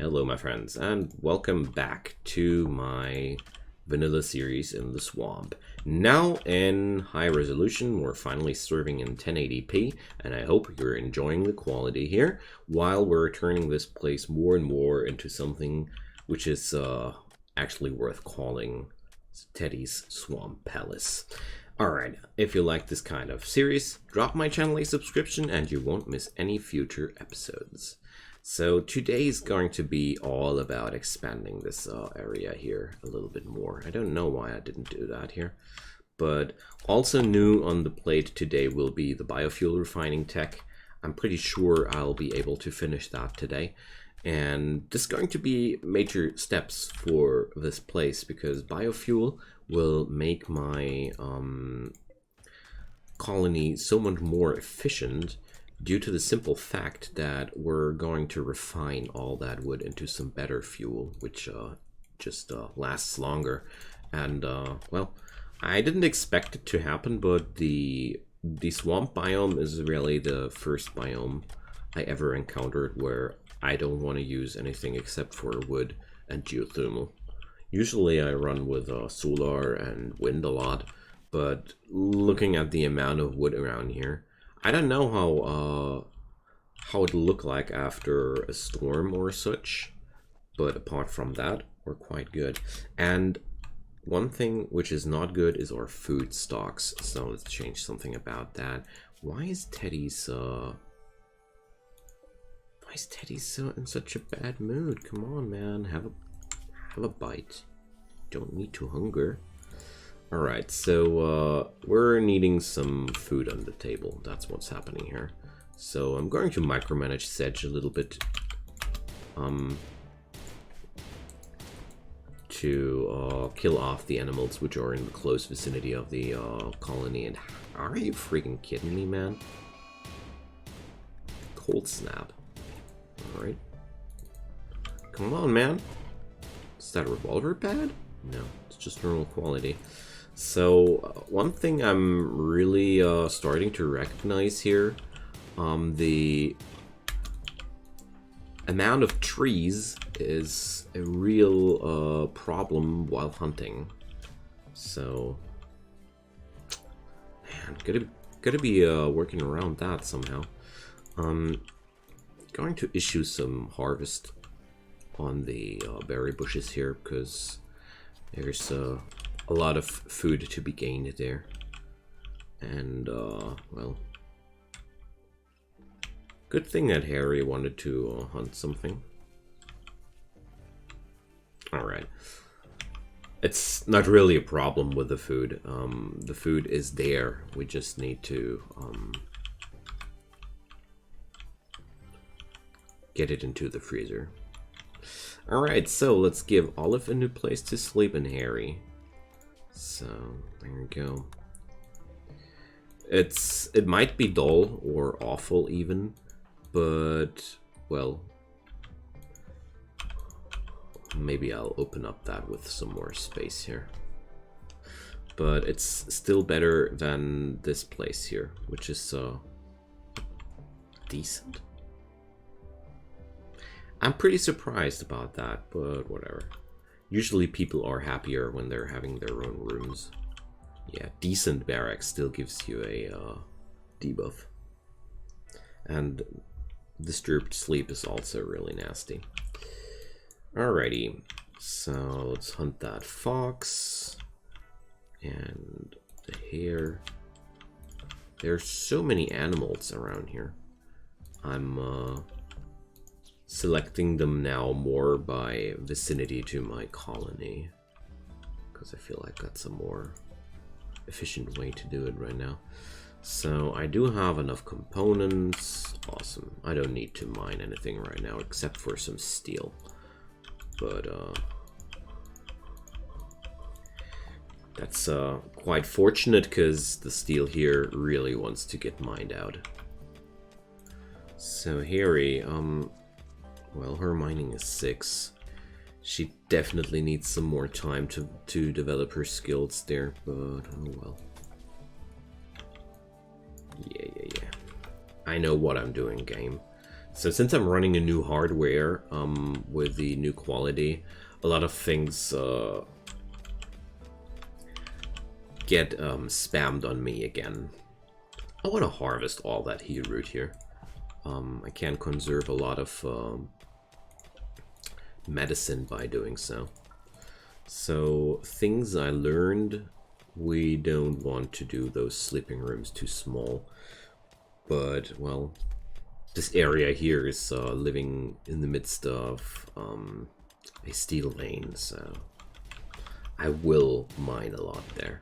Hello my friends, and welcome back to my vanilla series in the swamp. Now in high resolution, we're finally serving in 1080p, and I hope you're enjoying the quality here, while we're turning this place more and more into something which is actually worth calling Teddy's Swamp Palace. Alright, if you like this kind of series, drop my channel a subscription and you won't miss any future episodes. So today is going to be all about expanding this area here a little bit more. I don't know why I didn't do that here. But also new on the plate today will be the biofuel refining tech. I'm pretty sure I'll be able to finish that today. And this is going to be major steps for this place because biofuel will make my colony so much more efficient due to the simple fact that we're going to refine all that wood into some better fuel, which just lasts longer. And, well, I didn't expect it to happen, but the swamp biome is really the first biome I ever encountered where I don't want to use anything except for wood and geothermal. Usually I run with solar and wind a lot, but looking at the amount of wood around here, I don't know how it'll look like after a storm or such, but apart from that, we're quite good. And one thing which is not good is our food stocks, so let's change something about that. Why is Teddy so in such a bad mood? Come on, man, have a bite. Don't need to hunger. Alright, so we're needing some food on the table. That's what's happening here. So I'm going to micromanage Sedge a little bit to kill off the animals which are in the close vicinity of the colony. And are you freaking kidding me, man? Cold snap. Alright. Come on, man. Is that revolver bad? No, it's just normal quality. So one thing I'm really starting to recognize here, the amount of trees is a real problem while hunting. So, man, gotta be working around that somehow. Going to issue some harvest on the berry bushes here because there's a lot of food to be gained there. And, well, good thing that Harry wanted to hunt something. Alright. It's not really a problem with the food. The food is there. We just need to get it into the freezer. Alright, so let's give Olive a new place to sleep in, Harry. So, there we go. It might be dull or awful even, but, well, maybe I'll open up that with some more space here. But it's still better than this place here, which is decent. I'm pretty surprised about that, but whatever. Usually people are happier when they're having their own rooms. Yeah, decent barracks still gives you a debuff. And disturbed sleep is also really nasty. Alrighty, so let's hunt that fox. And the hare. There's so many animals around here. I'm selecting them now more by vicinity to my colony, because I feel like that's a more efficient way to do it right now. So I do have enough components. Awesome. I don't need to mine anything right now except for some steel. But that's quite fortunate because the steel here really wants to get mined out. So Harry, well, her mining is 6. She definitely needs some more time to develop her skills there, but oh well. Yeah. I know what I'm doing, game. So since I'm running a new hardware with the new quality, a lot of things get spammed on me again. I want to harvest all that heat root here. I can conserve a lot of medicine by doing so. So things I learned, we don't want to do those sleeping rooms too small. But, well, this area here is living in the midst of a steel vein, so I will mine a lot there.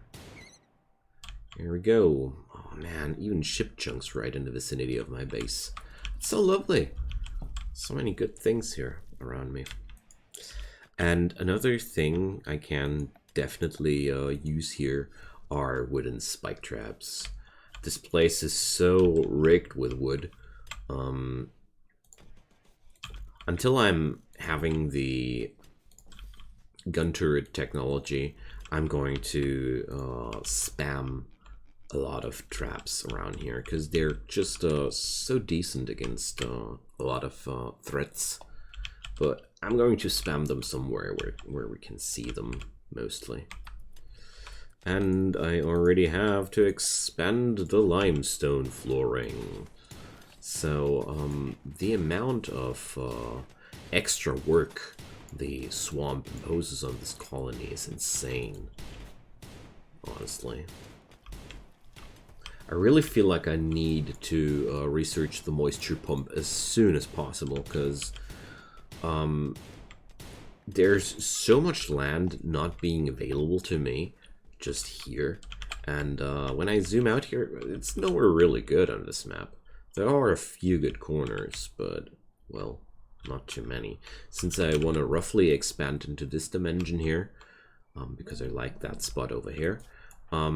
Here we go. Oh man, even ship chunks right in the vicinity of my base. It's so lovely. So many good things here around me. And another thing I can definitely use here are wooden spike traps. This place is so rigged with wood. Until I'm having the gun turret technology, I'm going to spam a lot of traps around here because they're just so decent against a lot of threats. But I'm going to spam them somewhere where we can see them mostly. And I already have to expand the limestone flooring. So the amount of extra work the swamp imposes on this colony is insane, honestly. I really feel like I need to research the moisture pump as soon as possible, because there's so much land not being available to me just here. And when I zoom out here, it's nowhere really good on this map. There are a few good corners, but, well, not too many. Since I want to roughly expand into this dimension here, because I like that spot over here, I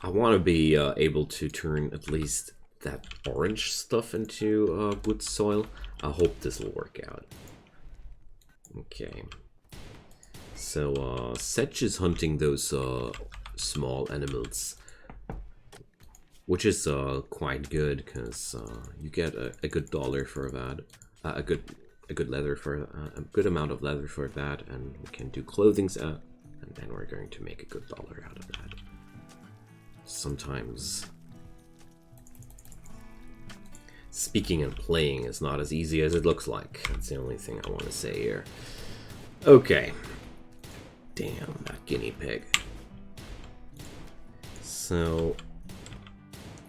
want to be able to turn at least that orange stuff into good soil. I hope this will work out. Okay. So, Sedge is hunting those small animals, which is quite good because you get a good dollar for that, a good leather for a good amount of leather for that, and we can do clothing, and then we're going to make a good dollar out of that. Sometimes speaking and playing is not as easy as it looks like. That's the only thing I want to say here. Okay. Damn, that guinea pig. So,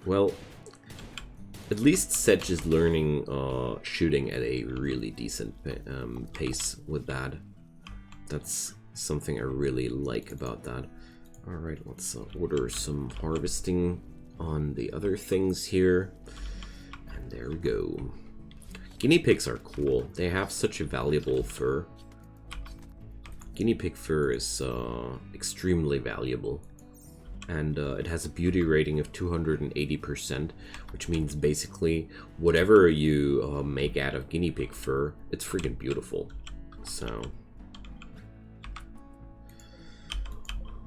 well, at least Sedge is learning shooting at a really decent pace with that. That's something I really like about that. Alright, let's order some harvesting on the other things here. And there we go. Guinea pigs are cool. They have such a valuable fur. Guinea pig fur is extremely valuable. And it has a beauty rating of 280%, which means basically whatever you make out of guinea pig fur, it's freaking beautiful. So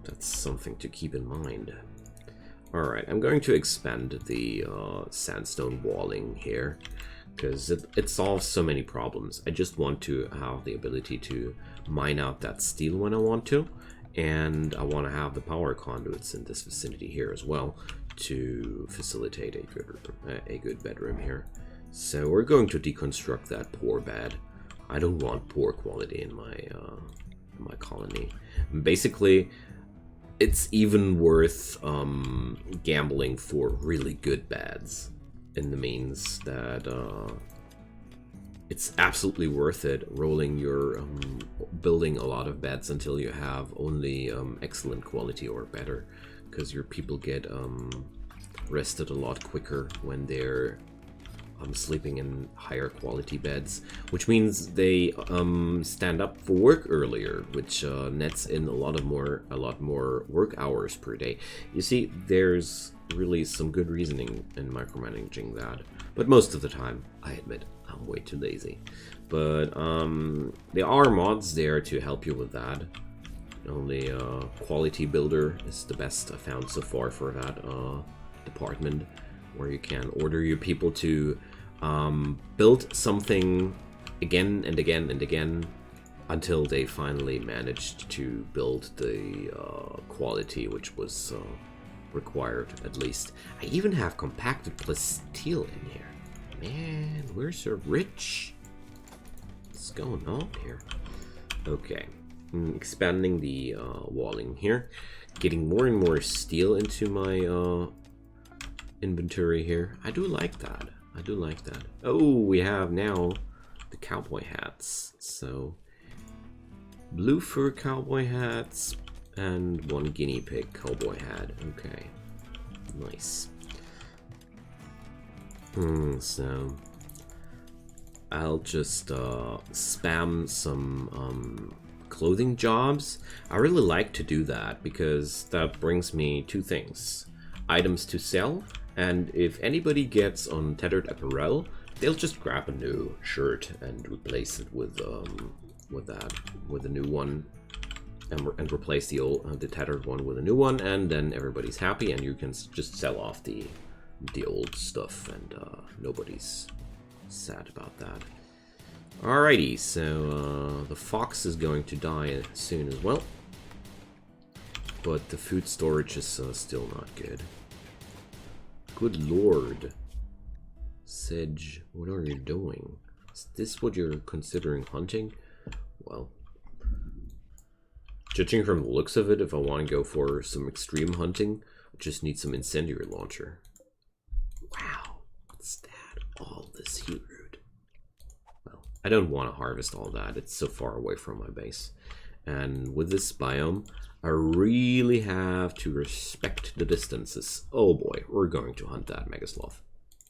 that's something to keep in mind. Alright, I'm going to expand the sandstone walling here, because it solves so many problems. I just want to have the ability to mine out that steel when I want to, and I want to have the power conduits in this vicinity here as well to facilitate a good bedroom here. So we're going to deconstruct that poor bed. I don't want poor quality in my colony. Basically, it's even worth gambling for really good beds, in the means that it's absolutely worth it rolling your building a lot of beds until you have only excellent quality or better, because your people get rested a lot quicker when they're sleeping in higher quality beds, which means they stand up for work earlier, which nets in a lot more work hours per day. You see, there's really some good reasoning in micromanaging that, but most of the time, I admit, I'm way too lazy. But there are mods there to help you with that. Only Quality Builder is the best I found so far for that department. where you can order your people to build something again and again and again until they finally managed to build the quality which was required, at least. I even have compacted plus steel in here. Man, we're so rich. What's going on here? Okay, expanding the walling here, getting more and more steel into my inventory here. I do like that. I do like that. Oh, we have now the cowboy hats. So blue fur cowboy hats and one guinea pig cowboy hat. Okay, nice. So I'll just spam some clothing jobs. I really like to do that because that brings me two things: items to sell, and if anybody gets untethered apparel, they'll just grab a new shirt and replace it with a new one, and replace the old the tethered one with a new one, and then everybody's happy, and you can just sell off the old stuff, and nobody's sad about that. Alrighty, so the fox is going to die soon as well, but the food storage is still not good. Good lord. Sedge, what are you doing? Is this what you're considering hunting? Well, judging from the looks of it, if I want to go for some extreme hunting, I just need some incendiary launcher. Wow, what's that? All this heat root. Well, I don't want to harvest all that. It's so far away from my base. And with this biome, I really have to respect the distances. Oh boy, we're going to hunt that Megasloth.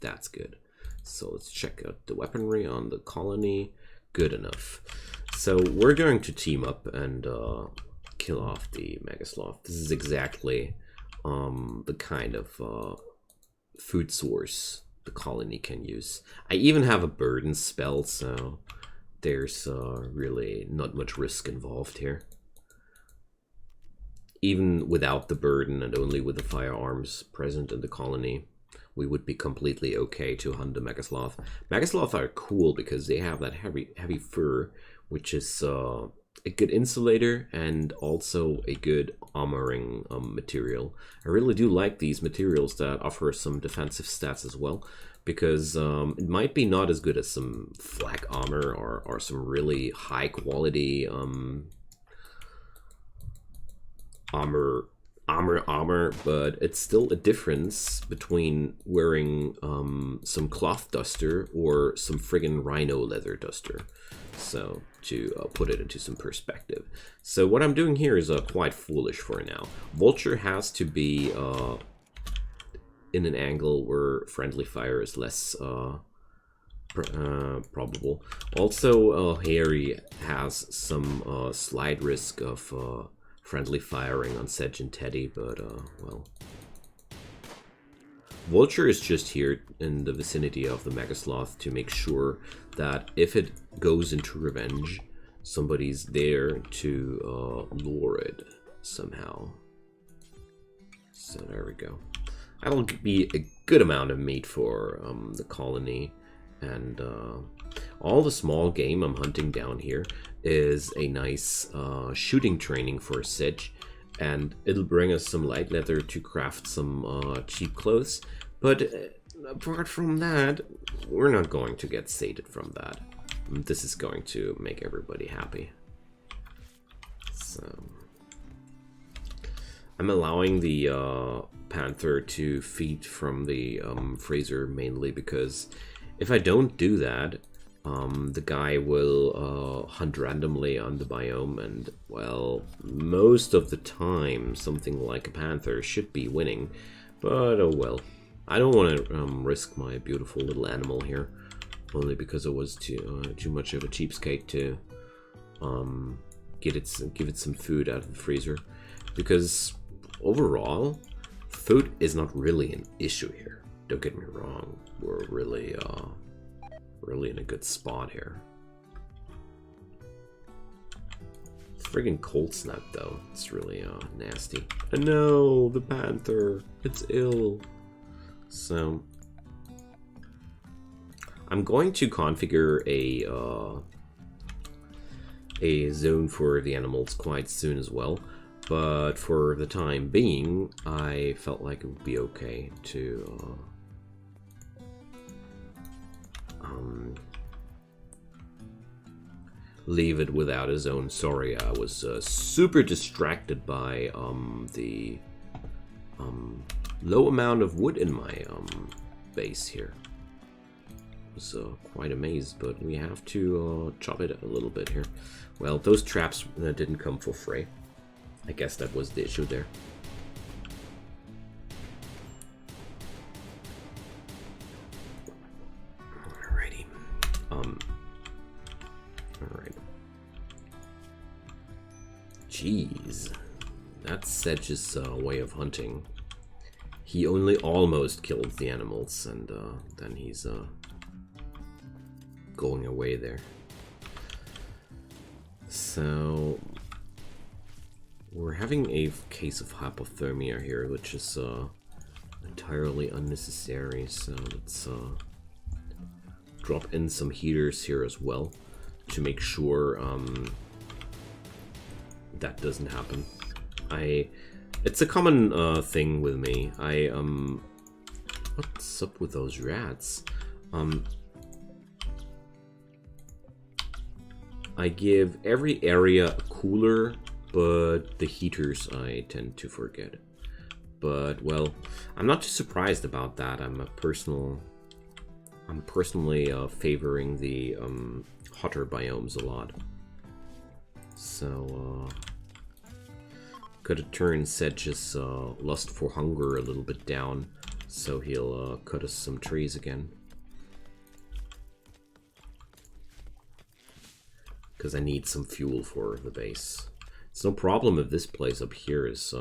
That's good. So let's check out the weaponry on the colony. Good enough. So we're going to team up and kill off the Megasloth. This is exactly the kind of food source the colony can use. I even have a burden spell, so there's really not much risk involved here. Even without the burden and only with the firearms present in the colony, we would be completely okay to hunt the Megasloth. Megasloth are cool because they have that heavy fur, which is a good insulator and also a good armoring material. I really do like these materials that offer some defensive stats as well, because it might be not as good as some flak armor or some really high quality armor, but it's still a difference between wearing some cloth duster or some friggin' rhino leather duster. So to put it into some perspective. So what I'm doing here is quite foolish for now. Vulture has to be in an angle where friendly fire is less probable. Also, Harry has some slight risk of friendly firing on Sedge and Teddy, but well. Vulture is just here in the vicinity of the Megasloth to make sure that if it goes into revenge, somebody's there to lure it somehow. So there we go. That'll be a good amount of meat for the colony, and all the small game I'm hunting down here is a nice shooting training for Sedge, and it'll bring us some light leather to craft some cheap clothes. But apart from that, we're not going to get sated from that. This is going to make everybody happy. So I'm allowing the panther to feed from the freezer mainly because if I don't do that, the guy will hunt randomly on the biome, and well, most of the time something like a panther should be winning, but oh well. I don't want to risk my beautiful little animal here, only because it was too much of a cheapskate to give it some food out of the freezer, because overall food is not really an issue here. Don't get me wrong, we're really in a good spot here. Friggin' cold snap though, it's really nasty. No, the panther, it's ill. So I'm going to configure a zone for the animals quite soon as well, but for the time being, I felt like it would be okay to leave it without a zone. Sorry, I was super distracted by the low amount of wood in my base here. I was quite amazed, but we have to chop it a little bit here. Well, those traps didn't come for free. I guess that was the issue there. Alrighty. Alright. Jeez. That's Sedge's way of hunting. He only almost killed the animals, and then he's going away there. So we're having a case of hypothermia here, which is entirely unnecessary. So let's drop in some heaters here as well to make sure that doesn't happen. It's a common thing with me. What's up with those rats? I give every area a cooler, but the heaters I tend to forget. But well, I'm not too surprised about that. I'm personally favoring the hotter biomes a lot. So could have turned Sedge's lust for hunger a little bit down, so he'll cut us some trees again. Because I need some fuel for the base. It's no problem if this place up here is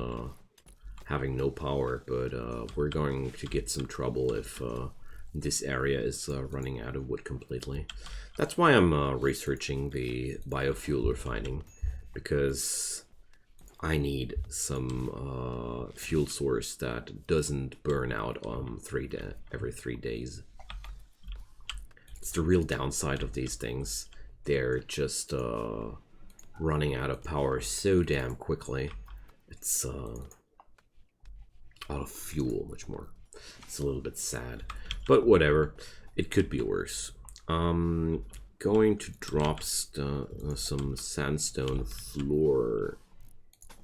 having no power, but we're going to get some trouble if this area is running out of wood completely. That's why I'm researching the biofuel refining, because I need some fuel source that doesn't burn out every 3 days. It's the real downside of these things. They're just running out of power so damn quickly. It's out of fuel much more. It's a little bit sad, but whatever. It could be worse. Going to drop some sandstone floor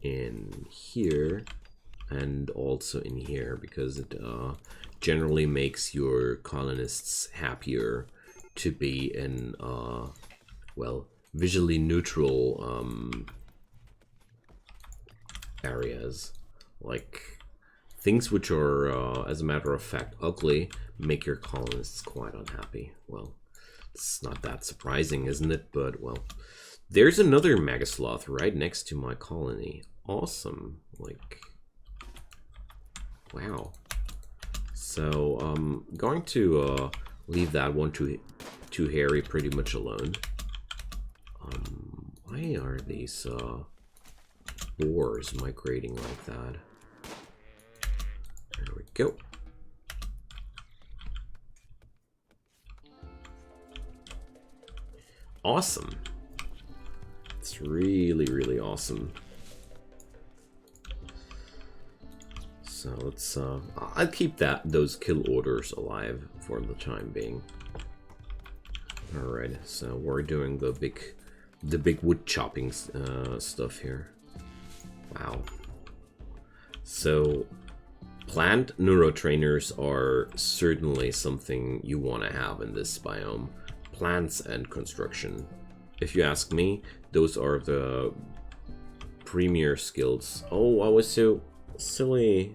in here and also in here, because it generally makes your colonists happier to be in well, visually neutral areas. Like things which are as a matter of fact ugly make your colonists quite unhappy. Well, it's not that surprising, isn't it? But well, there's another Megasloth right next to my colony. Awesome. Like, wow. So I'm going to leave that one too hairy pretty much alone. Why are these boars migrating like that? There we go. Awesome. It's really, really awesome. So let's I'll keep those kill orders alive for the time being. Alright, so we're doing the big wood chopping stuff here. Wow. So plant neurotrainers are certainly something you want to have in this biome. Plants and construction. If you ask me, those are the premier skills. Oh, I was so silly.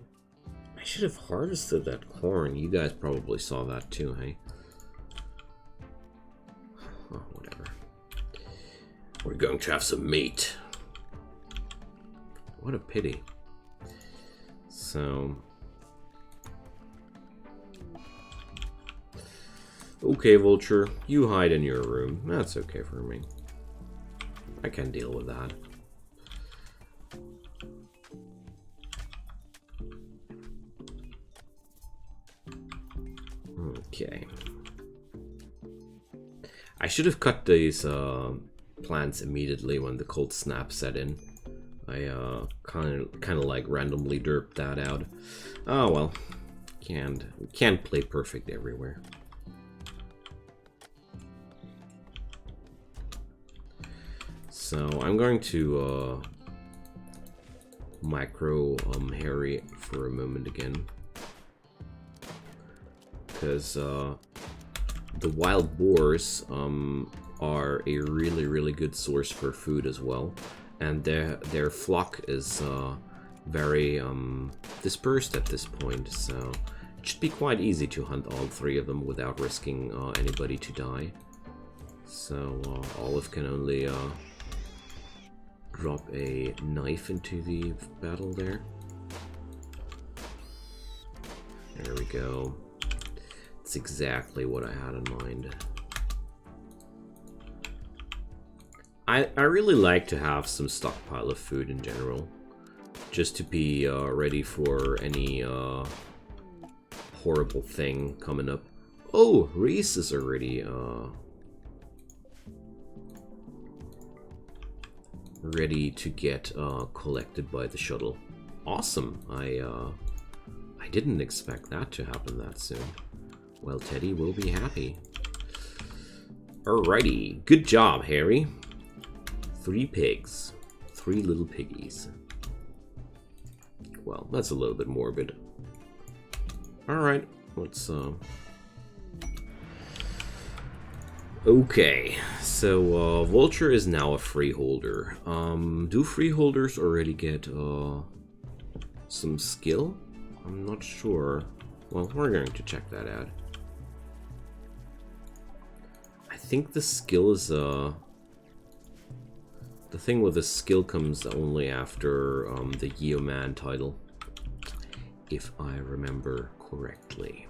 I should have harvested that corn. You guys probably saw that too, hey? Oh, whatever. We're going to have some meat. What a pity. So... okay, Vulture, you hide in your room. That's okay for me. I can deal with that. Okay. I should have cut these plants immediately when the cold snap set in. I kind of like randomly derped that out. Oh well, can't play perfect everywhere. So I'm going to micro Harry for a moment again, because the wild boars are a really good source for food as well, and their flock is very dispersed at this point, so it should be quite easy to hunt all three of them without risking anybody to die. So Olive can only drop a knife into the battle there. There we go. It's exactly what I had in mind. I really like to have some stockpile of food in general, just to be ready for any horrible thing coming up. Oh, Reese is already ready to get collected by the shuttle. Awesome. I didn't expect that to happen that soon. Well, Teddy will be happy. Alrighty, good job, Harry. 3 pigs. 3 little piggies. Well, that's a little bit morbid. Alright, let's okay, so Vulture is now a freeholder. Do freeholders already get some skill? I'm not sure. Well, we're going to check that out. I think the skill is the thing with the skill comes only after the Yeoman title, if I remember correctly.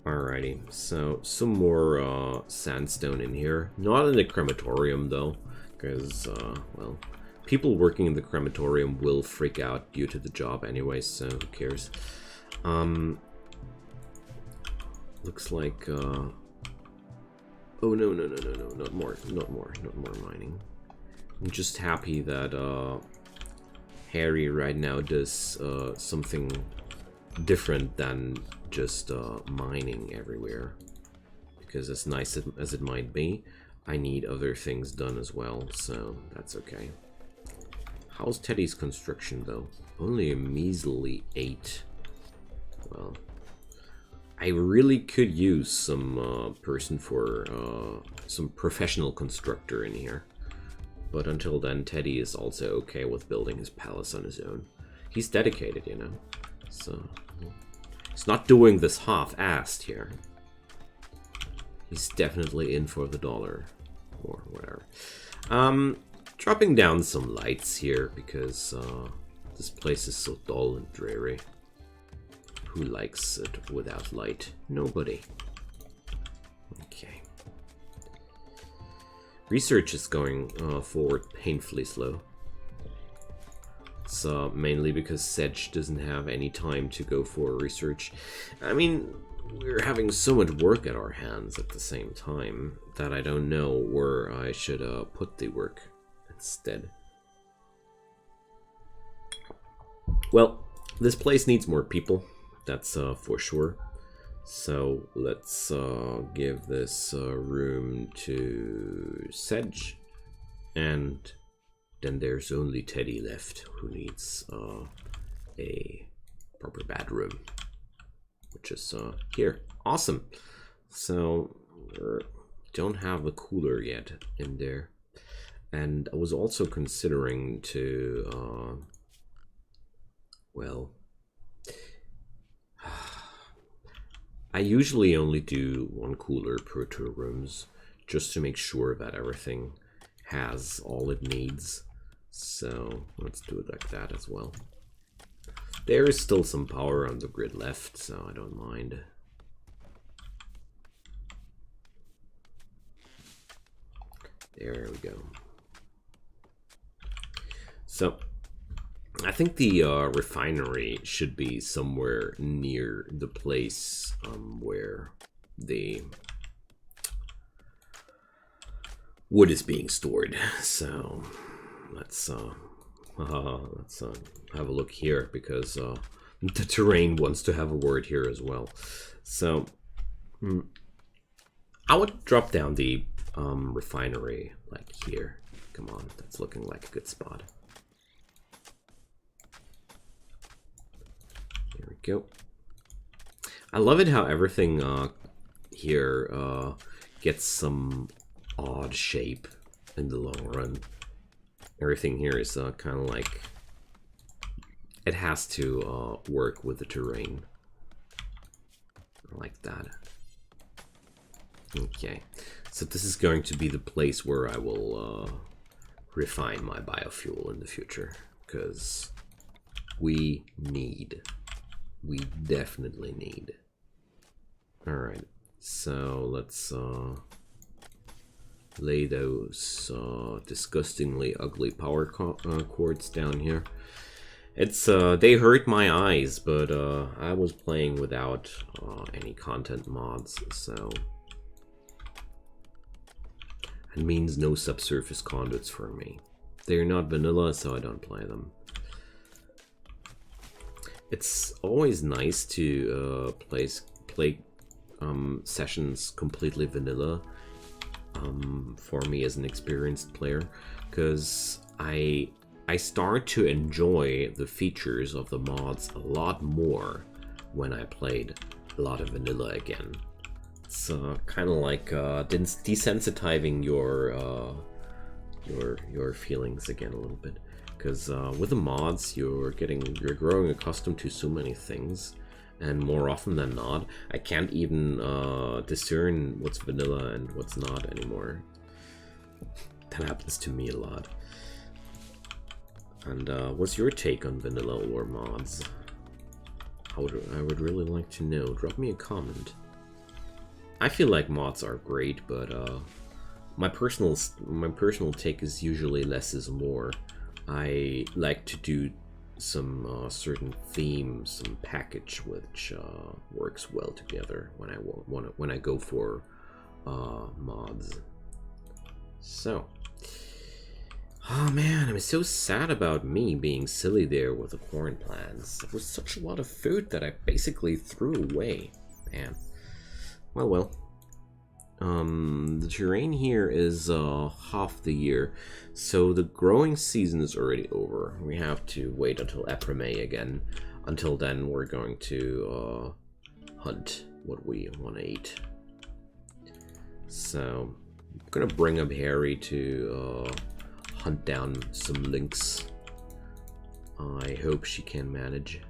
Alrighty, so some more sandstone in here. Not in the crematorium though, because, well, people working in the crematorium will freak out due to the job anyway, so who cares. Looks like, oh no, not more mining. I'm just happy that Harry right now does something different than just mining everywhere, because as nice as it might be, I need other things done as well, so that's okay. How's Teddy's construction though? Only a measly 8. Well, I really could use some person for some professional constructor in here, but until then Teddy is also okay with building his palace on his own. He's dedicated, you know, so he's not doing this half-assed here. He's definitely in for the dollar, or whatever. Dropping down some lights here, because this place is so dull and dreary. Who likes it without light? Nobody. Okay. Research is going forward painfully slow. It's mainly because Sedge doesn't have any time to go for research. I mean, we're having so much work at our hands at the same time that I don't know where I should put the work instead. Well, this place needs more people, that's for sure. So let's give this room to Sedge, and then there's only Teddy left, who needs a proper bedroom, which is here. Awesome. So don't have a cooler yet in there, and I was also considering to well, I usually only do 1 cooler per 2 rooms, just to make sure that everything has all it needs. So let's do it like that as well. There is still some power on the grid left, so I don't mind. There we go. So I think the refinery should be somewhere near the place where the wood is being stored. So let's have a look here, because the terrain wants to have a word here as well. So I would drop down the refinery like here. Come on, that's looking like a good spot. There we go. I love it how everything here gets some odd shape in the long run. Everything here is kind of like it has to work with the terrain. Like that. Okay, so this is going to be the place where I will refine my biofuel in the future, because we definitely need. Alright, so let's lay those disgustingly ugly power cords down here. It's they hurt my eyes, but I was playing without any content mods, so it means no subsurface conduits for me. They're not vanilla, so I don't play them. It's always nice to play sessions completely vanilla for me as an experienced player, because I start to enjoy the features of the mods a lot more when I played a lot of vanilla again. It's kind of like desensitizing your feelings again a little bit, because with the mods you're growing accustomed to so many things, and more often than not I can't even discern what's vanilla and what's not anymore. That happens to me a lot. And what's your take on vanilla or mods? I would really like to know. Drop me a comment. I feel like mods are great, but my personal take is usually less is more. I like to do some certain theme, some package which works well together when I go for mods. So, oh man, I'm so sad about me being silly there with the corn plants. It was such a lot of food that I basically threw away. Man. Well. The terrain here is half the year, so the growing season is already over. We have to wait until April-May again. Until then, we're going to hunt what we want to eat. So, I'm gonna bring up Harry to hunt down some lynx. I hope she can manage.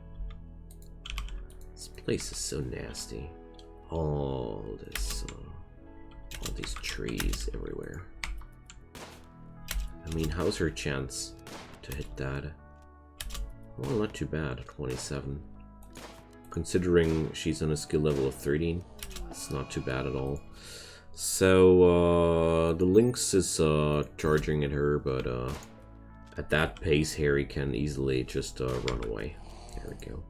This place is so nasty. All these trees everywhere. I mean, how's her chance to hit that? Well, not too bad, 27. Considering she's on a skill level of 13, it's not too bad at all. So, the lynx is charging at her, but at that pace, Harry can easily just run away. There we go.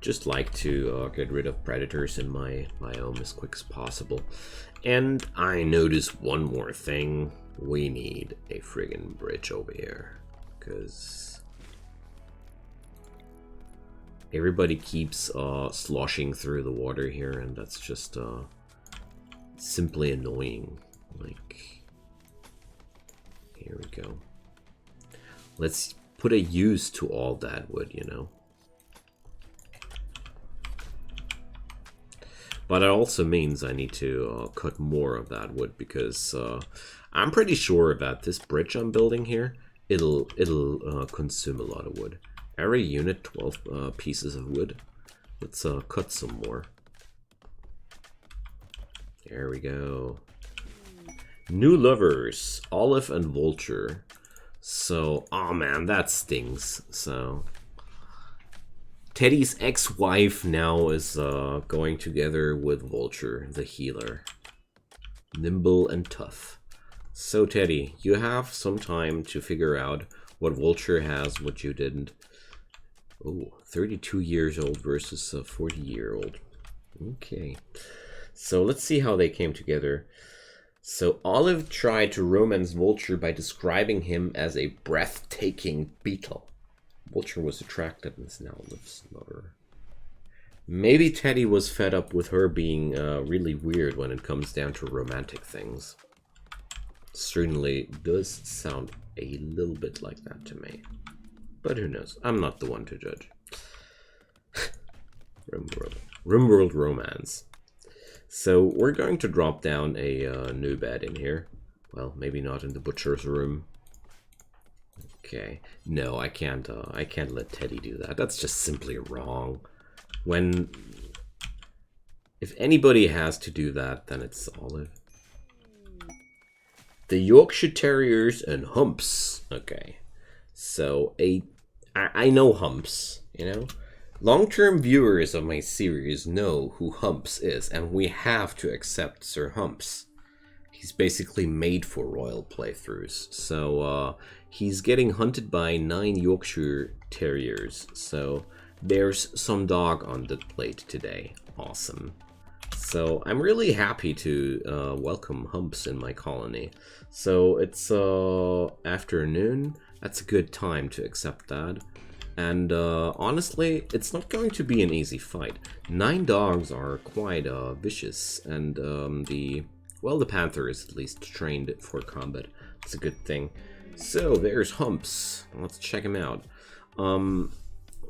Just like to get rid of predators in my biome as quick as possible. And I noticed one more thing. We need a friggin' bridge over here, because everybody keeps sloshing through the water here, and that's just simply annoying. Like, here we go. Let's put a use to all that wood, you know. But it also means I need to cut more of that wood, because I'm pretty sure that this bridge I'm building here, it'll consume a lot of wood. Every unit, 12 pieces of wood. Let's cut some more. There we go. New lovers, Olive and Vulture. So, oh man, that stings. So, Teddy's ex-wife now is going together with Vulture, the healer. Nimble and tough. So Teddy, you have some time to figure out what Vulture has, what you didn't. Oh, 32 years old versus a 40-year-old. Okay. So let's see how they came together. So Olive tried to romance Vulture by describing him as a breathtaking beetle. Vulture was attracted and is now Olive's lover. Maybe Teddy was fed up with her being really weird when it comes down to romantic things. Certainly does sound a little bit like that to me. But who knows? I'm not the one to judge. Rimworld romance. So we're going to drop down a new bed in here. Well, maybe not in the butcher's room. Okay. No, I can't let Teddy do that. That's just simply wrong. If anybody has to do that, then it's Olive. The Yorkshire Terriers and Humps. Okay. So I know Humps, you know? Long-term viewers of my series know who Humps is, and we have to accept Sir Humps. He's basically made for royal playthroughs. So he's getting hunted by 9 Yorkshire Terriers. So there's some dog on the plate today. Awesome. So I'm really happy to welcome Humps in my colony. So it's afternoon. That's a good time to accept that. And honestly, it's not going to be an easy fight. 9 dogs are quite vicious, and the Panther is at least trained for combat. It's a good thing. So there's Humps. Let's check him out.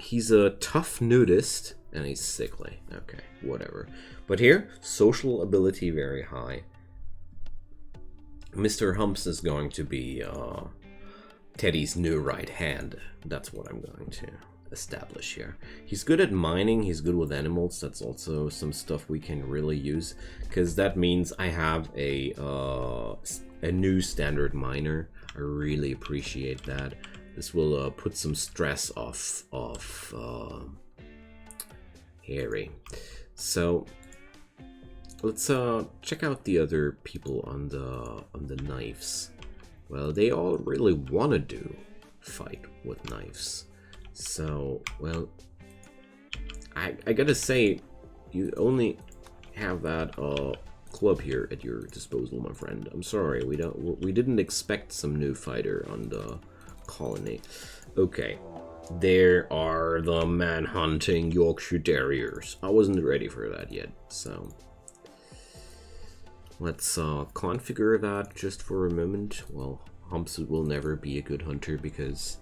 He's a tough nudist, and he's sickly. Okay, whatever. But here, social ability very high. Mr. Humps is going to be Teddy's new right hand. That's what I'm going to establish here. He's good at mining, he's good with animals. That's also some stuff we can really use, because that means I have a new standard miner. I really appreciate that. This will put some stress off Harry. So let's check out the other people on the knives. Well, they all really want to fight with knives. So, well, I gotta say, you only have that club here at your disposal, my friend. I'm sorry, we didn't expect some new fighter on the colony. Okay, there are the man-hunting Yorkshire Terriers. I wasn't ready for that yet, so let's configure that just for a moment. Well, Humps will never be a good hunter because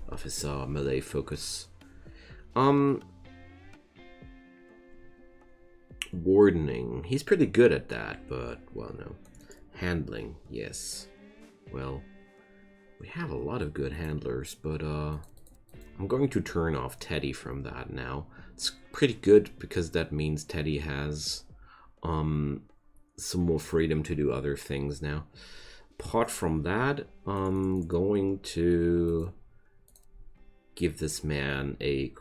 of his melee focus. Wardening. He's pretty good at that, but, well, no. Handling, yes. Well, we have a lot of good handlers, but I'm going to turn off Teddy from that now. It's pretty good because that means Teddy has some more freedom to do other things now. Apart from that, I'm going to give this man a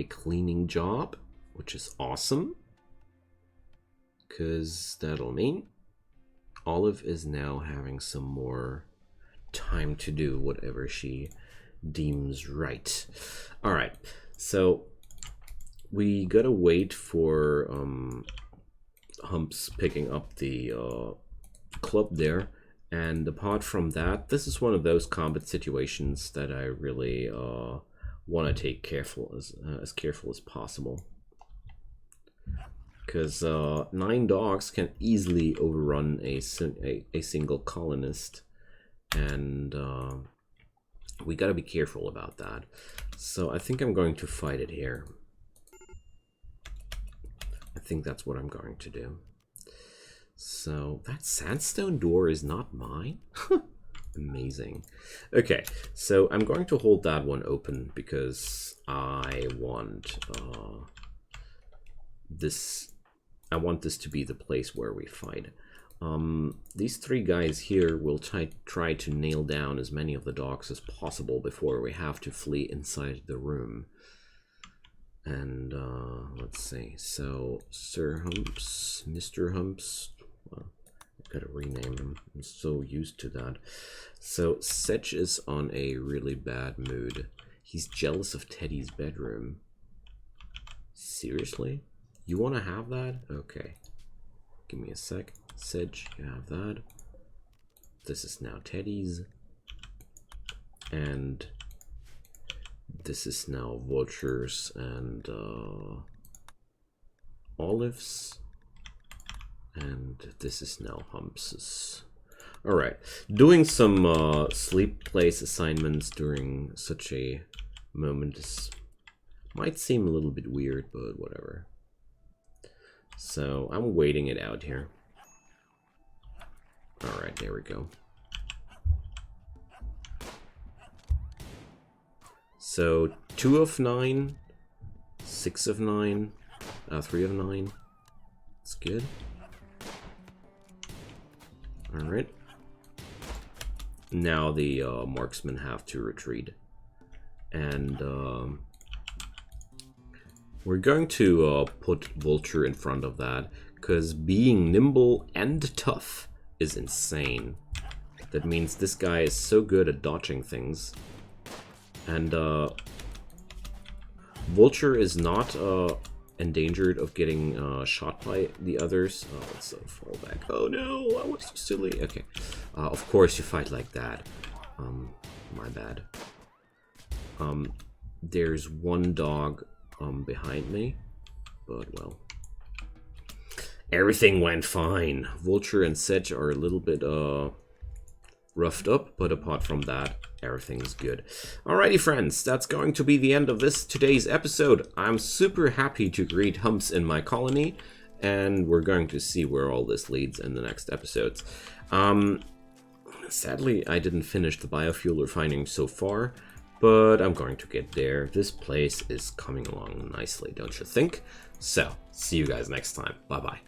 cleaning job, which is awesome, because that'll mean Olive is now having some more time to do whatever she deems right. All right, so we gotta wait for Humps picking up the club there. And apart from that, this is one of those combat situations that I really want to take as careful as possible, because 9 dogs can easily overrun a single colonist, and we got to be careful about that. So I think I'm going to fight it here. I think that's what I'm going to do. So that sandstone door is not mine? Amazing. Okay, so I'm going to hold that one open because I want this to be the place where we fight. These 3 guys here will try to nail down as many of the dogs as possible before we have to flee inside the room. And let's see. So Sir Humps, Mr. Humps. Well, I've got to rename him. I'm so used to that. So Sedge is on a really bad mood. He's jealous of Teddy's bedroom. Seriously? You want to have that? Okay. Give me a sec. Sedge, you have that. This is now Teddy's. And this is now Vultures and Olives. And this is now Humps's. Alright, doing some sleep place assignments during such a moment might seem a little bit weird, but whatever. So I'm waiting it out here. Alright, there we go. So 2 of 9, 6 of 9, 3 of 9. That's good. Alright. Now the marksmen have to retreat. And we're going to put Vulture in front of that, because being nimble and tough is insane. That means this guy is so good at dodging things. And Vulture is not endangered of getting shot by the others. Oh, let's fall back. Oh no, I was too silly. Okay. Of course you fight like that. My bad. There's one dog behind me, but well. Everything went fine. Vulture and Sedge are a little bit roughed up, but apart from that, everything's good. Alrighty friends, that's going to be the end of today's episode. I'm super happy to greet Humps in my colony, and we're going to see where all this leads in the next episodes. Sadly, I didn't finish the biofuel refining so far, but I'm going to get there. This place is coming along nicely, don't you think? So, see you guys next time. Bye-bye.